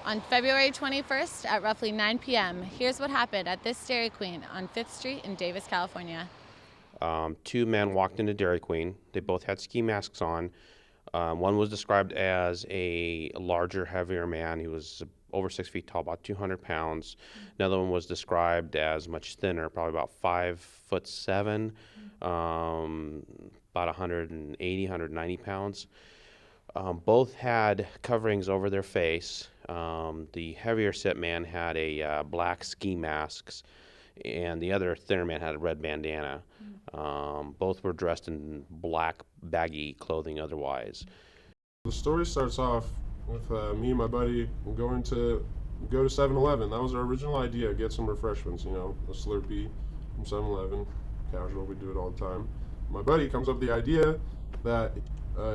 On February 21st at roughly 9 p.m., here's what happened at this Dairy Queen on 5th Street in Davis, California. Two men walked into Dairy Queen. They both had ski masks on. One was described as a larger, heavier man. He was over 6 feet tall, about 200 pounds. Another one was described as much thinner, probably about 5'7", about 180, 190 pounds. Both had coverings over their face. The heavier set man had a black ski mask, and the other thinner man had a red bandana. Both were dressed in black, baggy clothing otherwise. The story starts off with me and my buddy going to go to 7-Eleven. That was our original idea, get some refreshments, a Slurpee from 7-Eleven, casual, we do it all the time. My buddy comes up with the idea that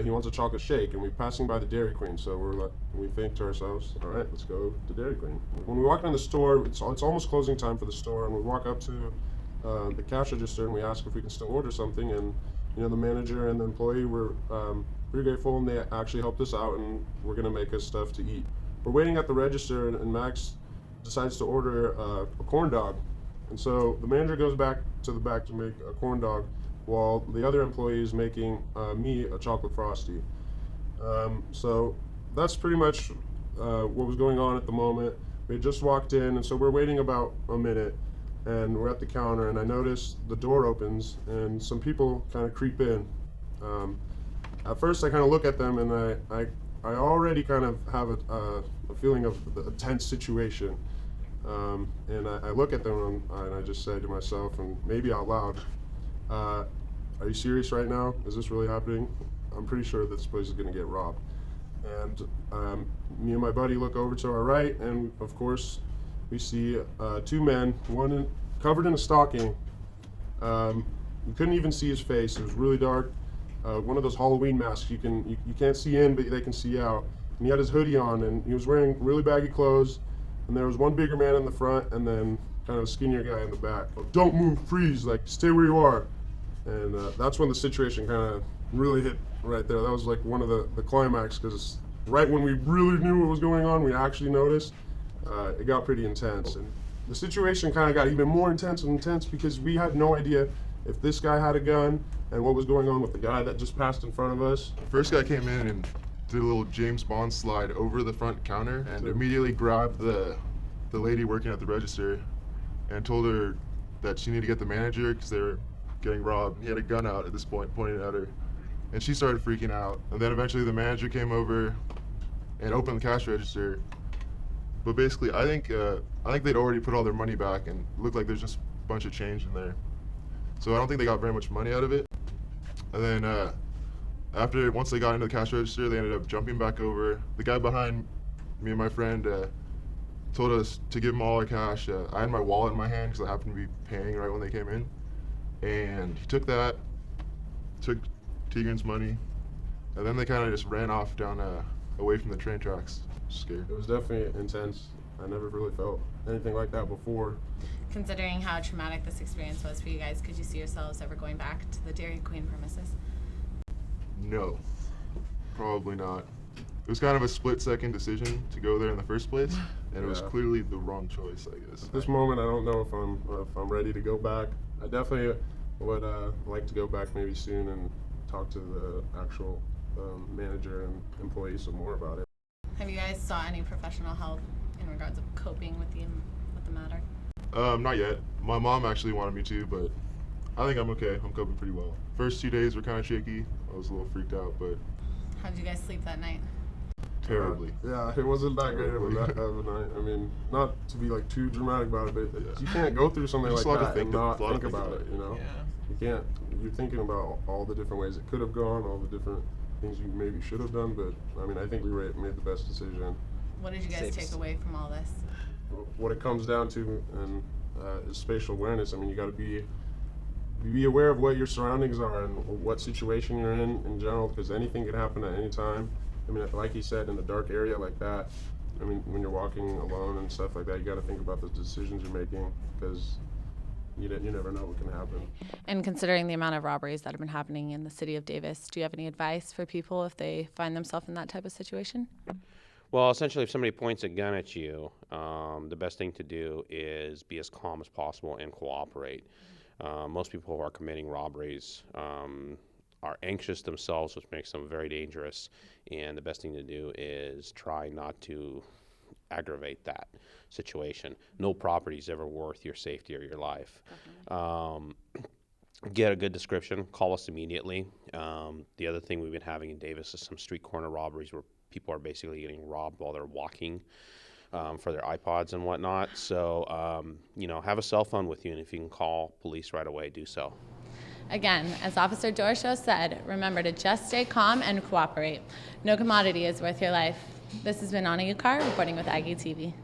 he wants a chocolate shake, and we're passing by the Dairy Queen, so we think to ourselves, all right, let's go to Dairy Queen. When we walk in the store, it's almost closing time for the store, and we walk up to the cash register and we ask if we can still order something, and the manager and the employee were pretty grateful, and they actually helped us out, and we're gonna make us stuff to eat. We're waiting at the register, and Max decides to order a corn dog, and so the manager goes back to the back to make a corn dog, while the other employee is making me a chocolate frosty. So that's pretty much what was going on at the moment. We had just walked in, and so we're waiting about a minute, and we're at the counter, and I notice the door opens, and some people kind of creep in. At first, I kind of look at them, and I already kind of have a feeling of a tense situation. And I look at them, and I just say to myself, and maybe out loud, are you serious right now? Is this really happening? I'm pretty sure this place is going to get robbed. And me and my buddy look over to our right, and of course, we see two men, one covered in a stocking. We couldn't even see his face. It was really dark. One of those Halloween masks you can't see in, but they can see out. And he had his hoodie on, and he was wearing really baggy clothes. And there was one bigger man in the front, and then kind of a skinnier guy in the back. Don't move, freeze, like stay where you are. And that's when the situation kind of really hit right there. That was like one of the climax, because right when we really knew what was going on, we actually noticed. It got pretty intense, and the situation kind of got even more intense and intense because we had no idea if this guy had a gun and what was going on with the guy that just passed in front of us. First guy came in and did a little James Bond slide over the front counter and immediately grabbed the lady working at the register and told her that she needed to get the manager because they were getting robbed. He had a gun out at this point, pointing at her, and she started freaking out. And then eventually the manager came over and opened the cash register. But basically, I think they'd already put all their money back, and it looked like there's just a bunch of change in there. So I don't think they got very much money out of it. And then once they got into the cash register, they ended up jumping back over. The guy behind me and my friend told us to give him all our cash. I had my wallet in my hand because I happened to be paying right when they came in. And he took that, took Tegan's money, and then they kind of just ran off down away from the train tracks. Scared. It was definitely intense. I never really felt anything like that before. Considering how traumatic this experience was for you guys, could you see yourselves ever going back to the Dairy Queen premises? No, probably not. It was kind of a split-second decision to go there in the first place, and it was clearly the wrong choice, I guess. At this moment, I don't know if I'm ready to go back. I definitely would like to go back maybe soon and talk to the actual manager and employees some more about it. Have you guys sought any professional help in regards of coping with the matter? Not yet. My mom actually wanted me to, but I think I'm okay. I'm coping pretty well. First 2 days were kind of shaky. I was a little freaked out, but... How did you guys sleep that night? Terribly. Yeah, it wasn't that great of a night. I mean, not to be like too dramatic about it, but you can't go through something like that and not think about it, Yeah. You can't. You're thinking about all the different ways it could have gone, all the different things you maybe should have done, but I mean, I think we made the best decision. What did you guys take away from all this? What it comes down to is spatial awareness. I mean, you got to be aware of what your surroundings are and what situation you're in general, because anything can happen at any time. I mean, like he said, in a dark area like that, I mean, when you're walking alone and stuff like that, you got to think about the decisions you're making, because you never know what can happen. And considering the amount of robberies that have been happening in the city of Davis, do you have any advice for people if they find themselves in that type of situation? Well, essentially, if somebody points a gun at you, the best thing to do is be as calm as possible and cooperate. Most people who are committing robberies are anxious themselves, which makes them very dangerous. And the best thing to do is try not to aggravate that situation. No property is ever worth your safety or your life. Get a good description. Call us immediately. The other thing we've been having in Davis is some street corner robberies where people are basically getting robbed while they're walking for their iPods and whatnot. So, have a cell phone with you, and if you can call police right away, do so. Again, as Officer Dorshow said, remember to just stay calm and cooperate. No commodity is worth your life. This has been Anna Ucar reporting with Aggie TV.